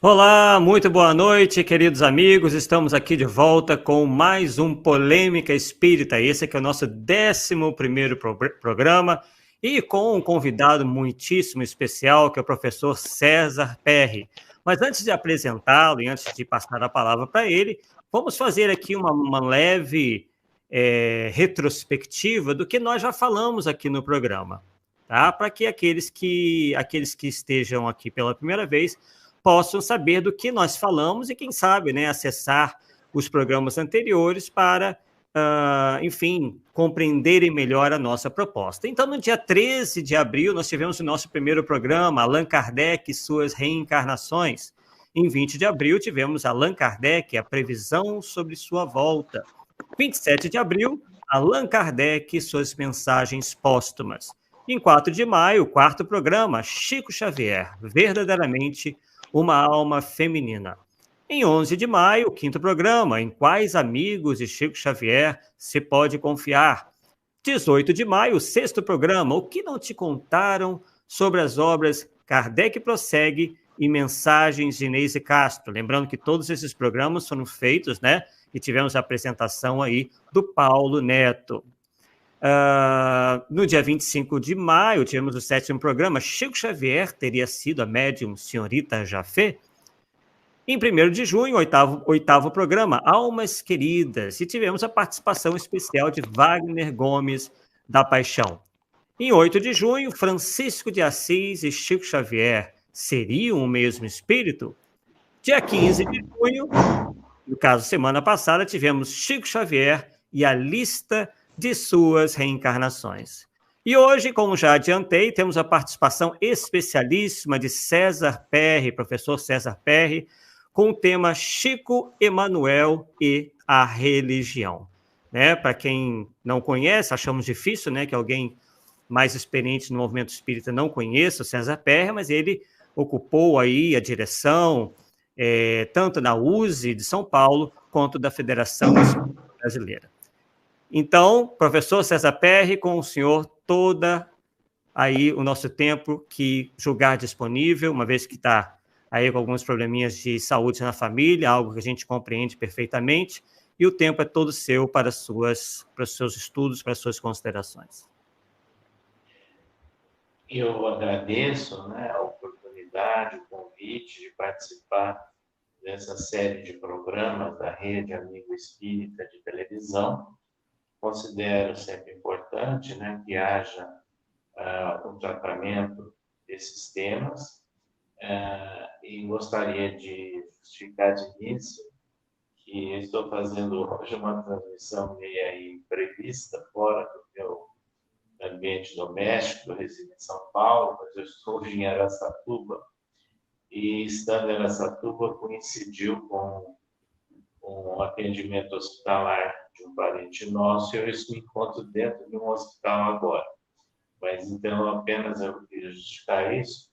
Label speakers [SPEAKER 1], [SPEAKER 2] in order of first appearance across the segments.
[SPEAKER 1] Olá, muito boa noite, queridos amigos. Estamos aqui de volta com mais um Polêmica Espírita. Esse aqui é o nosso 11º programa e com um convidado muitíssimo especial, que é o professor César Perry. Mas antes de apresentá-lo e antes de passar a palavra para ele, vamos fazer aqui uma leve retrospectiva do que nós já falamos aqui no programa, tá? Para que aqueles que estejam aqui pela primeira vez possam saber do que nós falamos e, quem sabe, né, acessar os programas anteriores para, enfim, compreenderem melhor a nossa proposta. Então, no dia 13 de abril, nós tivemos o nosso primeiro programa, Allan Kardec e suas reencarnações. Em 20 de abril, tivemos Allan Kardec, a previsão sobre sua volta. 27 de abril, Allan Kardec e suas mensagens póstumas. Em 4 de maio, o quarto programa, Chico Xavier, verdadeiramente uma alma feminina. Em 11 de maio, o quinto programa, Em Quais Amigos de Chico Xavier se pode confiar? 18 de maio, o sexto programa, O que não te contaram sobre as obras Kardec Prossegue e Mensagens de Inês e Castro. Lembrando que todos esses programas foram feitos, né? E tivemos a apresentação aí do Paulo Neto. No dia 25 de maio, tivemos o sétimo programa, Chico Xavier teria sido a médium senhorita Jafé. Em 1º de junho, oitavo programa, Almas Queridas, e tivemos a participação especial de Wagner Gomes da Paixão. Em 8 de junho, Francisco de Assis e Chico Xavier seriam o mesmo espírito? Dia 15 de junho, no caso, semana passada, tivemos Chico Xavier e a lista de suas reencarnações. E hoje, como já adiantei, temos a participação especialíssima de César Perry, professor César Perry, com o tema Chico Emanuel e a religião. Né? Para quem não conhece, achamos difícil, né, que alguém mais experiente no movimento espírita não conheça o César Perry, mas ele ocupou aí a direção tanto da USE de São Paulo, quanto da Federação Espírita Brasileira. Então, professor César Perry, com o senhor toda aí o nosso tempo que julgar disponível, uma vez que está aí com alguns probleminhas de saúde na família, algo que a gente compreende perfeitamente, e o tempo é todo seu para os seus estudos, para as suas considerações.
[SPEAKER 2] Eu agradeço, né, a oportunidade, o convite de participar dessa série de programas da Rede Amigo Espírita de televisão. Considero sempre importante, né, que haja um tratamento desses temas, e gostaria de justificar de início que estou fazendo hoje uma transmissão meio imprevista, fora do meu ambiente doméstico. Eu resido em São Paulo, mas eu estou hoje em Araçatuba, e estando em Araçatuba coincidiu com um atendimento hospitalar de um parente nosso, e eu me encontro dentro de um hospital agora. Mas então apenas eu queria justificar isso,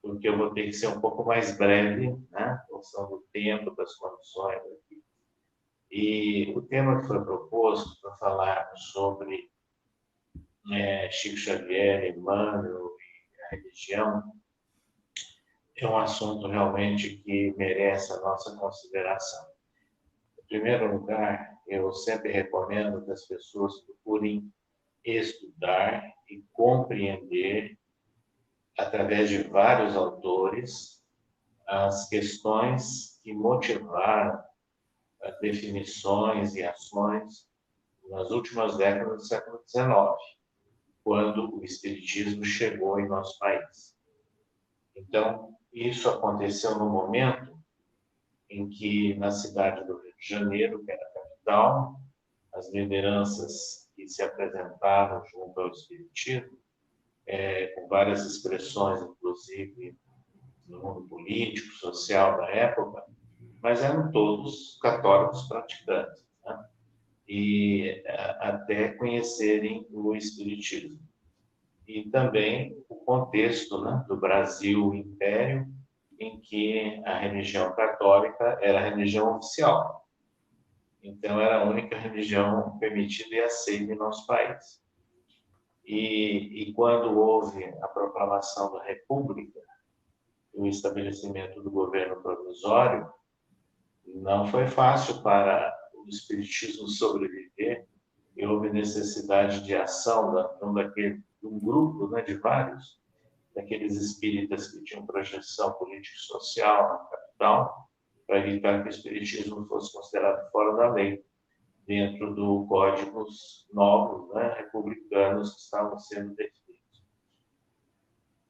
[SPEAKER 2] porque eu vou ter que ser um pouco mais breve, né, em função do tempo, das condições aqui. E o tema que foi proposto para falar sobre Chico Xavier, Emmanuel e a religião é um assunto realmente que merece a nossa consideração. Em primeiro lugar, eu sempre recomendo que as pessoas procurem estudar e compreender, através de vários autores, as questões que motivaram as definições e ações nas últimas décadas do século XIX, quando o Espiritismo chegou em nosso país. Então, isso aconteceu no momento em que, na cidade do Rio de Janeiro, que era a capital, as lideranças que se apresentavam junto ao Espiritismo, com várias expressões, inclusive no mundo político, social da época, mas eram todos católicos praticantes, né? E até conhecerem o Espiritismo. E também o contexto, né, do Brasil Império, em que a religião católica era a religião oficial. Então, era a única religião permitida e aceita em nosso país. E quando houve a proclamação da República, o estabelecimento do governo provisório, não foi fácil para o espiritismo sobreviver e houve necessidade de ação de um grupo, né, de vários, daqueles espíritas que tinham projeção político-social na capital, para evitar que o espiritismo fosse considerado fora da lei, dentro do códigos novos, né, republicanos que estavam sendo definidos.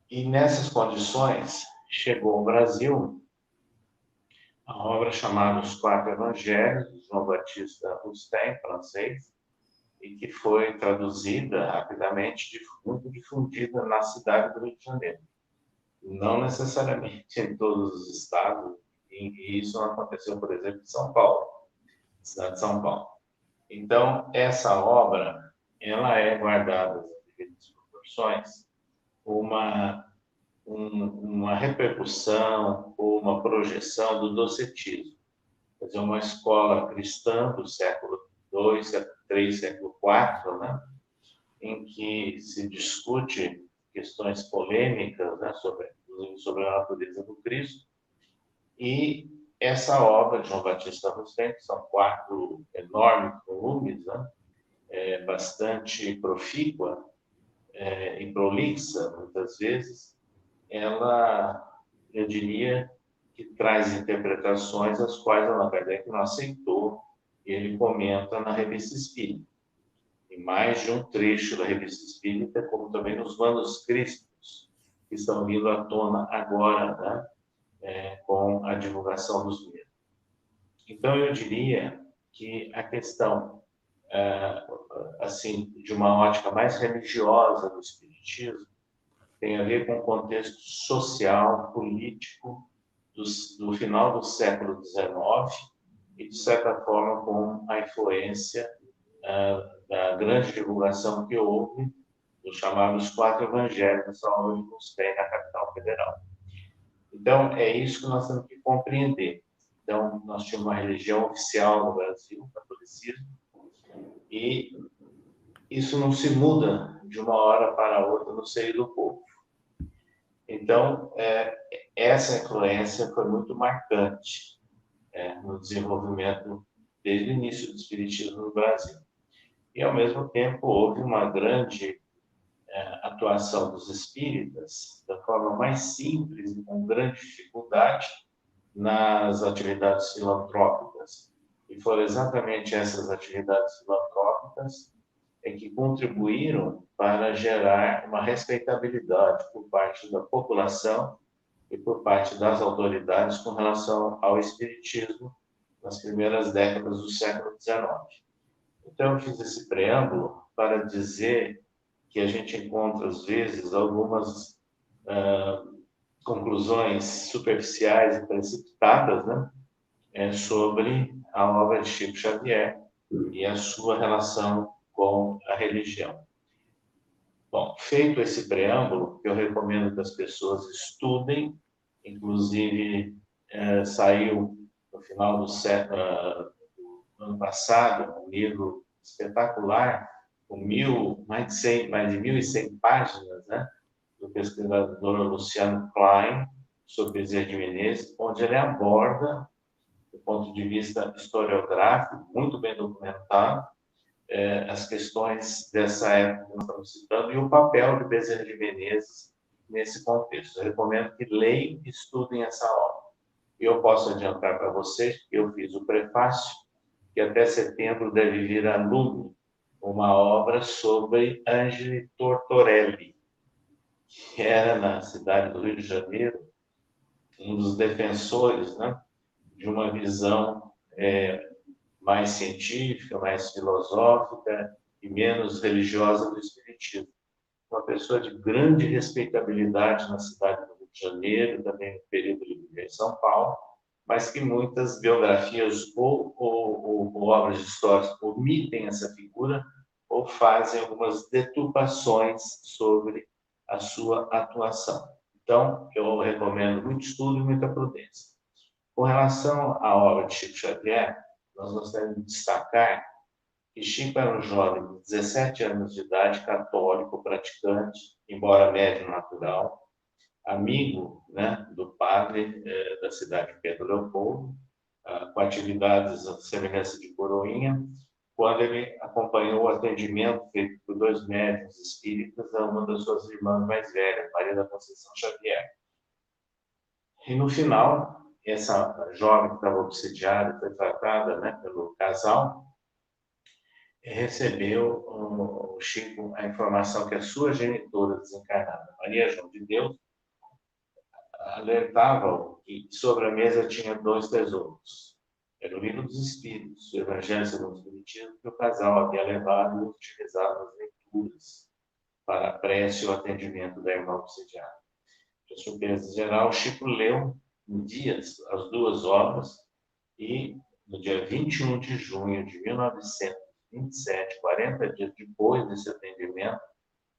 [SPEAKER 2] E nessas condições, chegou ao Brasil a obra chamada Os Quatro Evangelhos, de João Batista Rustem, francês, e que foi traduzida rapidamente, muito difundida na cidade do Rio de Janeiro. Não necessariamente em todos os estados, e isso não aconteceu, por exemplo, em São Paulo, cidade de São Paulo. Então, essa obra, ela é guardada nas devidas proporções, uma repercussão ou uma projeção do docetismo. Quer dizer, uma escola cristã do século II, século III, século IV, né, em que se discute questões polêmicas, né, sobre a natureza do Cristo. E essa obra de João Batista Rustem, que são 4 enormes volumes, né, bastante profícua e prolixa, muitas vezes, ela, eu diria, que traz interpretações as quais Allan Kardec não aceitou, e ele comenta na Revista Espírita. Em mais de um trecho da Revista Espírita, como também nos manuscritos que estão vindo à tona agora, né, com a divulgação dos mesmos. Então, eu diria que a questão, assim, de uma ótica mais religiosa do Espiritismo, tem a ver com o contexto social, político do final do século XIX e, de certa forma, com a influência da grande divulgação que houve dos chamados 4 evangelhos nessa obra de Rustem na capital federal. Então, é isso que nós temos que compreender. Então, nós tínhamos uma religião oficial no Brasil, o catolicismo, e isso não se muda de uma hora para outra no seio do povo. Então, essa influência foi muito marcante no desenvolvimento desde o início do espiritismo no Brasil. E, ao mesmo tempo, houve uma grande atuação dos espíritas, da forma mais simples e com grande dificuldade, nas atividades filantrópicas. E foram exatamente essas atividades filantrópicas que contribuíram para gerar uma respeitabilidade por parte da população e por parte das autoridades com relação ao espiritismo nas primeiras décadas do século XIX. Então, eu fiz esse preâmbulo para dizer que a gente encontra, às vezes, algumas conclusões superficiais e precipitadas, né, sobre a obra de Chico Xavier e a sua relação com a religião. Bom, feito esse preâmbulo, eu recomendo que as pessoas estudem, inclusive saiu no final do ano passado um livro espetacular, com mais de 1.100 páginas, né, do pesquisador Luciano Klein, sobre Bezerra de Menezes, onde ele aborda, do ponto de vista historiográfico, muito bem documentado, as questões dessa época que nós estamos citando e o papel de Bezerra de Menezes nesse contexto. Eu recomendo que leiam e estudem essa obra. E eu posso adiantar para vocês, que eu fiz o prefácio, que até setembro deve vir a Lume, uma obra sobre Angeli Tortorelli, que era, na cidade do Rio de Janeiro, um dos defensores, né, de uma visão mais científica, mais filosófica e menos religiosa do espiritismo. Uma pessoa de grande respeitabilidade na cidade do Rio de Janeiro, também no período de vivia em São Paulo, mas que muitas biografias ou obras históricas omitem essa figura ou fazem algumas deturpações sobre a sua atuação. Então, eu recomendo muito estudo e muita prudência. Com relação à obra de Chico Xavier, nós gostaríamos de destacar que Chico era um jovem de 17 anos de idade, católico, praticante, embora médium natural, amigo, né, do padre da cidade de Pedro Leopoldo, com atividades à semelhança de coroinha, quando ele acompanhou o atendimento feito por 2 médiuns espíritas a uma das suas irmãs mais velhas, Maria da Conceição Xavier. E no final, essa jovem que estava obsidiada, foi tratada, né, pelo casal, recebeu o Chico a informação que a sua genitora desencarnada, Maria João de Deus, alertava-o que sobre a mesa tinha 2 tesouros. Era o Livro dos Espíritos, o Evangelho segundo o Espiritismo, que o casal havia levado e utilizado nas leituras para a prece e o atendimento da irmã obsidiada. Para surpresa geral, Chico leu em dias as 2 obras e, no dia 21 de junho de 1927, 40 dias depois desse atendimento,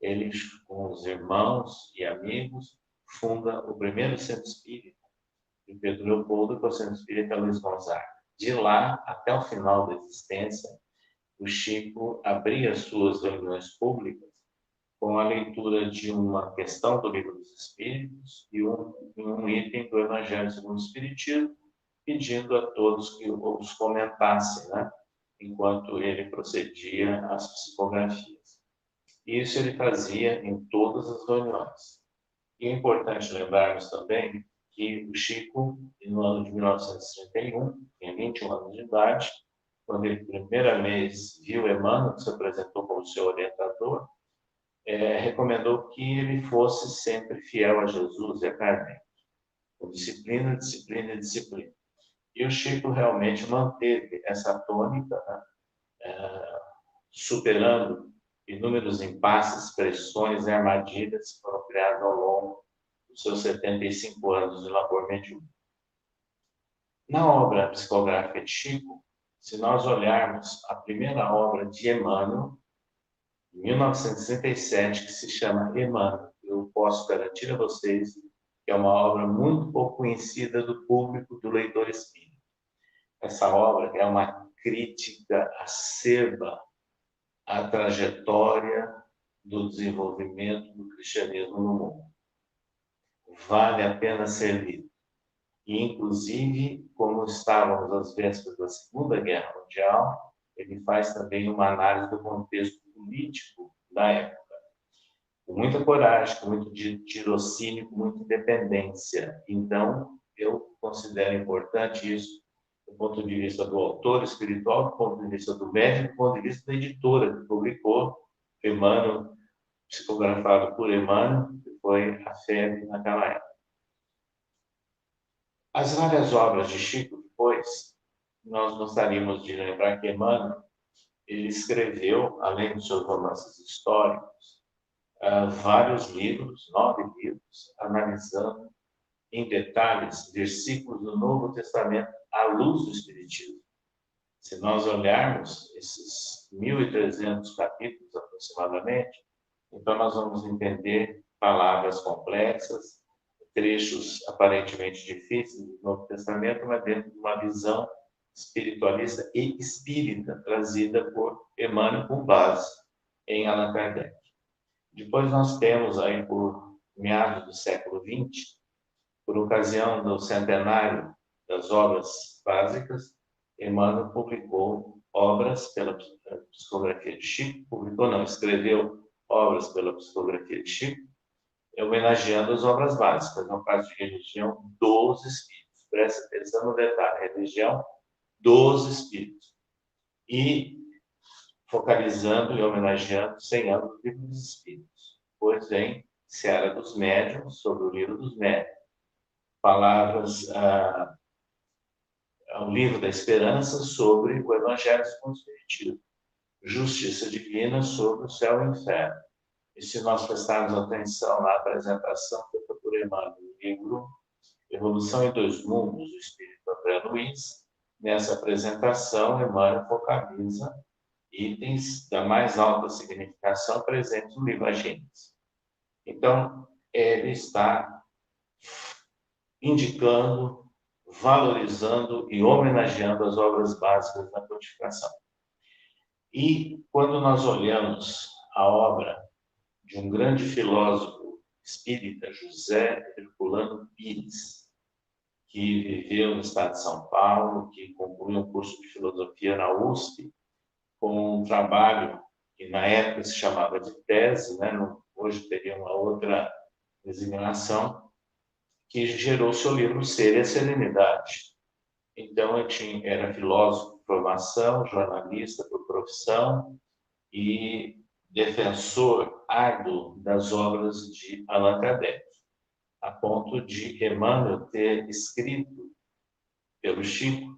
[SPEAKER 2] ele, com os irmãos e amigos, funda o primeiro centro espírita de Pedro Leopoldo, que é o Centro Espírita Luiz Gonzaga. De lá, até o final da existência, o Chico abria suas reuniões públicas com a leitura de uma questão do Livro dos Espíritos e um item do Evangelho segundo o Espiritismo, pedindo a todos que os comentassem, né, enquanto ele procedia às psicografias. Isso ele fazia em todas as reuniões. E é importante lembrarmos também que o Chico, no ano de 1931, tinha 21 anos de idade, quando ele, primeira vez, viu Emmanuel, que se apresentou como seu orientador, recomendou que ele fosse sempre fiel a Jesus e a Kardec, com disciplina, disciplina e disciplina. E o Chico realmente manteve essa tônica, né, superando inúmeros impasses, pressões e armadilhas que foram criadas ao longo dos seus 75 anos de labor mediúnico. Na obra psicográfica de Chico, se nós olharmos a primeira obra de Emmanuel, em 1967, que se chama Emmanuel, eu posso garantir a vocês que é uma obra muito pouco conhecida do público, do leitor espírita. Essa obra é uma crítica acerba à trajetória do desenvolvimento do cristianismo no mundo. Vale a pena ser lido. E, inclusive, como estávamos às vésperas da Segunda Guerra Mundial, ele faz também uma análise do contexto político da época. Com muita coragem, com muito tirocínio, com muita independência. Então, eu considero importante isso do ponto de vista do autor espiritual, do ponto de vista do médico, do ponto de vista da editora que publicou Emmanuel, psicografado por Emmanuel, que foi a febre naquela época. As várias obras de Chico depois, nós gostaríamos de lembrar que Emmanuel, ele escreveu, além dos seus romances históricos, vários livros, 9 livros, analisando em detalhes versículos do Novo Testamento à luz do Espiritismo. Se nós olharmos esses 1.300 capítulos aproximadamente, então nós vamos entender palavras complexas, trechos aparentemente difíceis do Novo Testamento, mas dentro de uma visão espiritualista e espírita trazida por Emmanuel com base em Allan Kardec. Depois nós temos aí, por meados do século XX, por ocasião do centenário das obras básicas, Emmanuel publicou obras pela psicografia de Chico, escreveu obras pela psicografia de Chico, homenageando as obras básicas, no caso de religião dos espíritos. Presta atenção no detalhe, religião dos espíritos. E focalizando e homenageando 100 anos do Livro dos Espíritos. Depois vem Seara dos Médiuns, sobre o Livro dos Médiuns. Palavras ao Livro da Esperança, sobre o Evangelho segundo o Espiritismo. Justiça Divina, sobre o céu e o inferno. E se nós prestarmos atenção na apresentação feita por Emmanuel no livro Evolução em Dois Mundos, do Espírito André Luiz, nessa apresentação, Emmanuel focaliza itens da mais alta significação presentes no livro A Gênese. Então, ele está indicando, valorizando e homenageando as obras básicas da codificação. E quando nós olhamos a obra de um grande filósofo espírita José Herculano Pires, que viveu no estado de São Paulo, que concluiu um curso de filosofia na USP, com um trabalho que na época se chamava de tese, né? Hoje teria uma outra designação, que gerou seu livro Ser e a Serenidade. Então, era filósofo por formação, jornalista por profissão e defensor árduo das obras de Allan Kardec, a ponto de Emmanuel ter escrito pelo Chico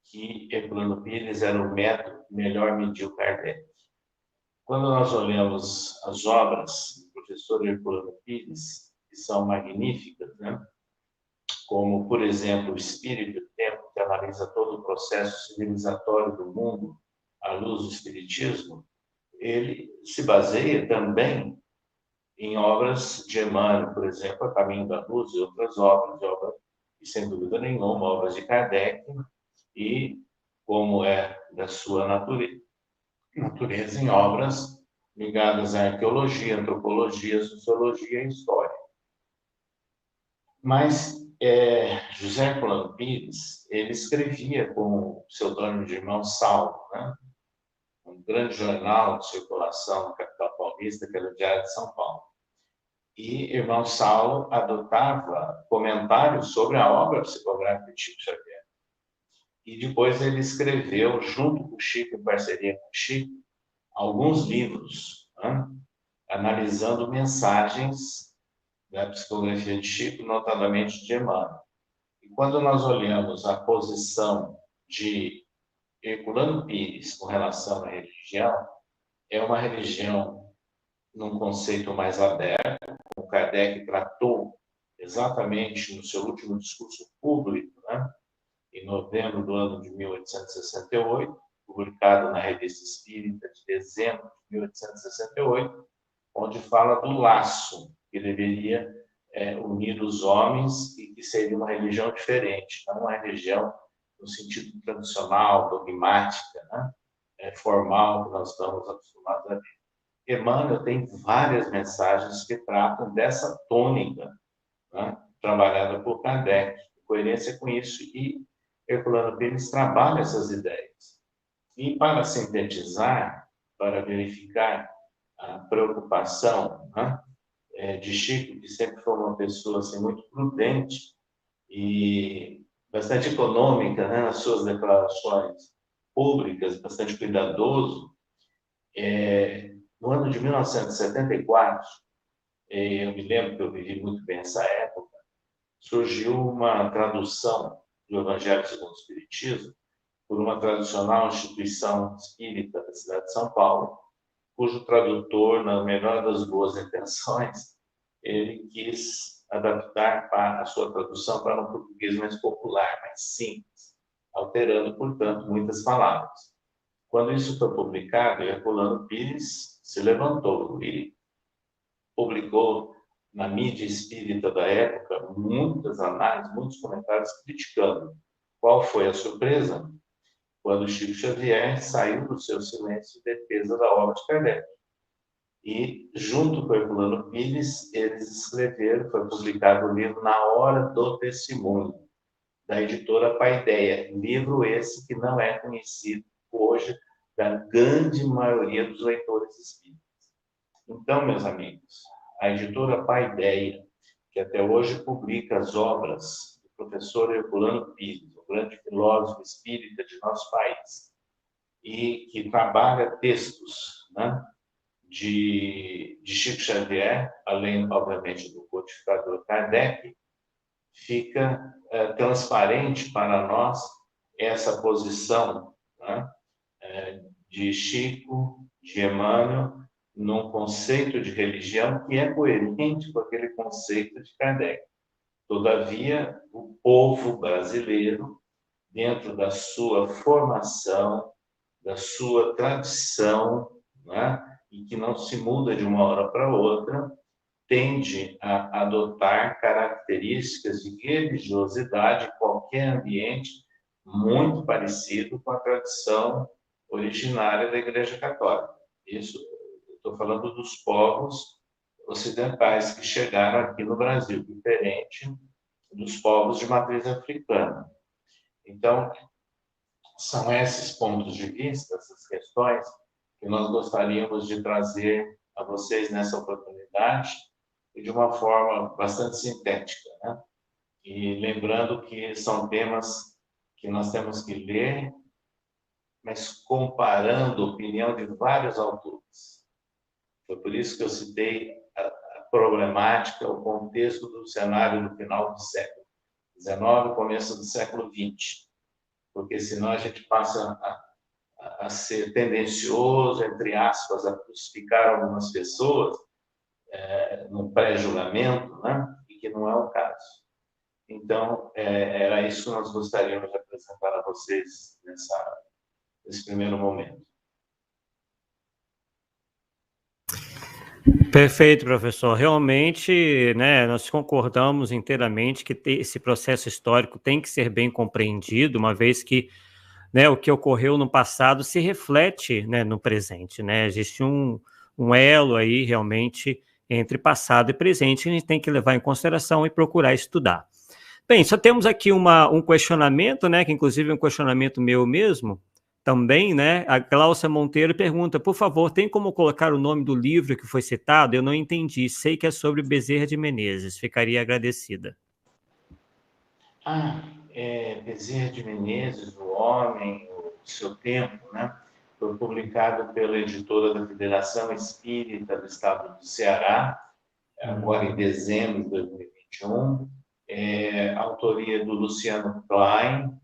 [SPEAKER 2] que Herculano Pires era o método que melhor mediu Kardec. Quando nós olhamos as obras do professor Herculano Pires, que são magníficas, né? Como, por exemplo, O Espírito e o Tempo, que analisa todo o processo civilizatório do mundo à luz do Espiritismo, ele se baseia também em obras de Emmanuel, por exemplo, A Caminho da Luz e outras obras, e sem dúvida nenhuma, obras de Kardec, e, como é da sua natureza, em obras ligadas à arqueologia, antropologia, sociologia e história. Mas José Herculano Pires, ele escrevia com o pseudônimo de Irmão Saulo, né? Um grande jornal de circulação na capital paulista, que era o Diário de São Paulo. E Irmão Saulo adotava comentários sobre a obra psicográfica de Chico Xavier. E depois ele escreveu, junto com o Chico, em parceria com o Chico, alguns livros, né? Analisando mensagens da psicografia de Chico, notadamente de Emmanuel. E quando nós olhamos a posição de Herculano Pires com relação à religião, é uma religião num conceito mais aberto, como Kardec tratou exatamente no seu último discurso público, né? Em novembro do ano de 1868, publicado na Revista Espírita de dezembro de 1868, onde fala do laço que deveria unir os homens e que seria uma religião diferente, não uma religião no sentido tradicional, dogmática, né? Formal, que nós estamos acostumados a ver. Emmanuel tem várias mensagens que tratam dessa tônica, né? Trabalhada por Kardec, em coerência com isso, e Herculano Pires trabalha essas ideias. E para sintetizar, para verificar a preocupação, né, de Chico, que sempre foi uma pessoa assim, muito prudente e bastante econômica, né, nas suas declarações públicas, bastante cuidadoso. No ano de 1974, eu me lembro que eu vivi muito bem essa época, surgiu uma tradução do Evangelho segundo o Espiritismo por uma tradicional instituição espírita da cidade de São Paulo, cujo tradutor, na melhor das boas intenções, ele quis adaptar a sua tradução para um português mais popular, mais simples, alterando, portanto, muitas palavras. Quando isso foi publicado, Herculano Pires se levantou e publicou na mídia espírita da época muitas análises, muitos comentários criticando. Qual foi a surpresa? Quando Chico Xavier saiu do seu silêncio em defesa da obra de Kardec. E, junto com Herculano Pires, eles escreveram, foi publicado o livro Na Hora do Testemunho, da editora Paideia. Livro esse que não é conhecido hoje da grande maioria dos leitores espíritas. Então, meus amigos, a editora Paideia, que até hoje publica as obras do professor Herculano Pires, o grande filósofo espírita de nosso país, e que trabalha textos, né, de Chico Xavier, além, obviamente, do codificador Kardec, fica transparente para nós essa posição, né, de Chico, de Emmanuel, num conceito de religião que é coerente com aquele conceito de Kardec. Todavia, o povo brasileiro, dentro da sua formação, da sua tradição, né, e que não se muda de uma hora para outra, tende a adotar características de religiosidade em qualquer ambiente muito parecido com a tradição originária da Igreja Católica. Isso, estou falando dos povos ocidentais que chegaram aqui no Brasil, diferente dos povos de matriz africana. Então, são esses pontos de vista, essas questões, que nós gostaríamos de trazer a vocês nessa oportunidade e de uma forma bastante sintética, né? E lembrando que são temas que nós temos que ler, mas comparando a opinião de vários autores. Foi por isso que eu citei a problemática, o contexto do cenário do final do século XIX, começo do século XX, porque senão a gente passa a ser tendencioso, entre aspas, a crucificar algumas pessoas no pré-julgamento, né? E que não é o caso. Então, era isso que nós gostaríamos de apresentar a vocês nesse primeiro momento.
[SPEAKER 1] Perfeito, professor. Realmente, né, nós concordamos inteiramente que esse processo histórico tem que ser bem compreendido, uma vez que, né, o que ocorreu no passado se reflete, né, no presente, né? Existe um elo aí realmente entre passado e presente que a gente tem que levar em consideração e procurar estudar. Bem, só temos aqui um questionamento, né, que inclusive é um questionamento meu mesmo, também, né? A Cláudia Monteiro pergunta, por favor, tem como colocar o nome do livro que foi citado? Eu não entendi, sei que é sobre Bezerra de Menezes, ficaria agradecida.
[SPEAKER 2] Bezerra de Menezes, O Homem, O Seu Tempo, né? Foi publicado pela editora da Federação Espírita do Estado do Ceará, agora em dezembro de 2021, autoria do Luciano Klein,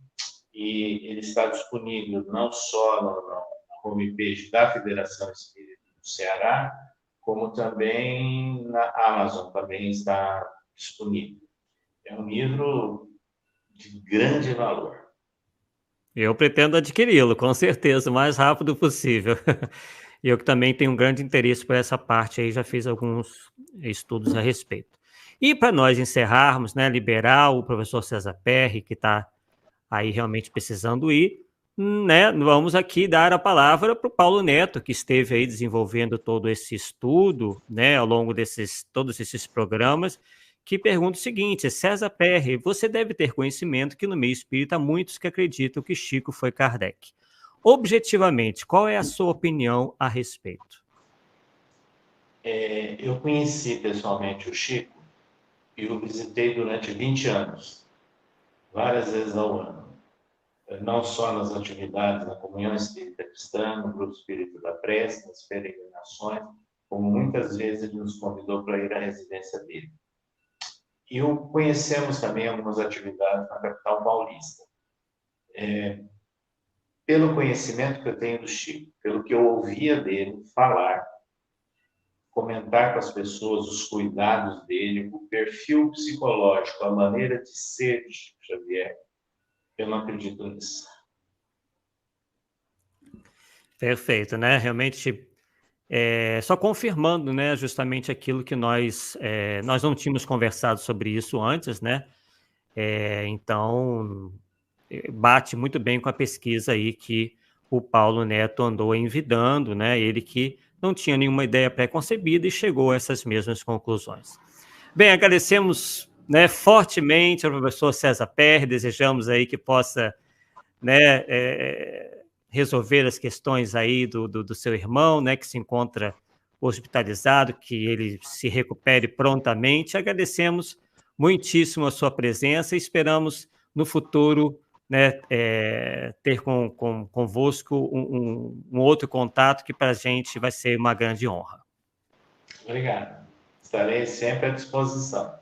[SPEAKER 2] e ele está disponível não só na homepage da Federação Espírita do Ceará, como também na Amazon, também está disponível. É um livro de grande valor.
[SPEAKER 1] Eu pretendo adquiri-lo, com certeza, o mais rápido possível. Eu que também tenho um grande interesse por essa parte aí, já fiz alguns estudos a respeito. E para nós encerrarmos, né, liberar o professor César Perry, que está aí realmente precisando ir, né, vamos aqui dar a palavra para o Paulo Neto, que esteve aí desenvolvendo todo esse estudo, né, ao longo todos esses programas, que pergunta o seguinte, César Perry, você deve ter conhecimento que no meio espírita há muitos que acreditam que Chico foi Kardec. Objetivamente, qual é a sua opinião a respeito?
[SPEAKER 2] Eu conheci pessoalmente o Chico e o visitei durante 20 anos, várias vezes ao ano. Não só nas atividades da Comunhão Espírita Cristã, no Grupo Espírita da Prece, nas peregrinações, como muitas vezes ele nos convidou para ir à residência dele. E conhecemos também algumas atividades na capital paulista. Pelo conhecimento que eu tenho do Chico, pelo que eu ouvia dele falar, comentar com as pessoas os cuidados dele, o perfil psicológico, a maneira de ser de Chico Xavier, eu não acredito nisso.
[SPEAKER 1] Perfeito, né? Realmente, só confirmando, né, justamente aquilo que nós não tínhamos conversado sobre isso antes, né? Então, bate muito bem com a pesquisa aí que o Paulo Neto andou envidando, né? Ele que não tinha nenhuma ideia pré-concebida e chegou a essas mesmas conclusões. Bem, agradecemos, né, fortemente ao professor César Perry, desejamos aí que possa, né, resolver as questões aí do seu irmão, né, que se encontra hospitalizado, que ele se recupere prontamente. Agradecemos muitíssimo a sua presença e esperamos no futuro, né, ter convosco um outro contato que para a gente vai ser uma grande honra.
[SPEAKER 2] Obrigado. Estarei sempre à disposição.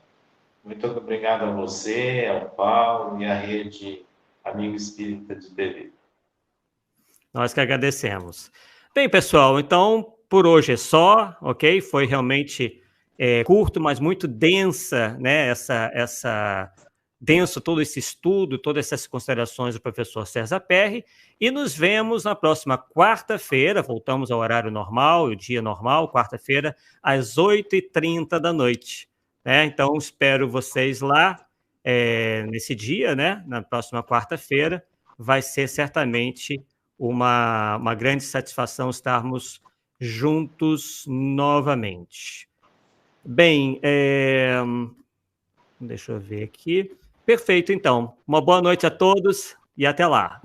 [SPEAKER 2] Muito obrigado a você, ao Paulo e à Rede Amigo Espírita de TV.
[SPEAKER 1] Nós que agradecemos. Bem, pessoal, então por hoje é só, ok? Foi realmente curto, mas muito densa, né? Denso todo esse estudo, todas essas considerações do professor César Perry, e nos vemos na próxima quarta-feira, voltamos ao horário normal, o dia normal, quarta-feira, às 8h30 da noite. Né? Então, espero vocês lá nesse dia, né? Na próxima quarta-feira, vai ser certamente uma grande satisfação estarmos juntos novamente. Bem, deixa eu ver aqui. Perfeito, então. Uma boa noite a todos e até lá.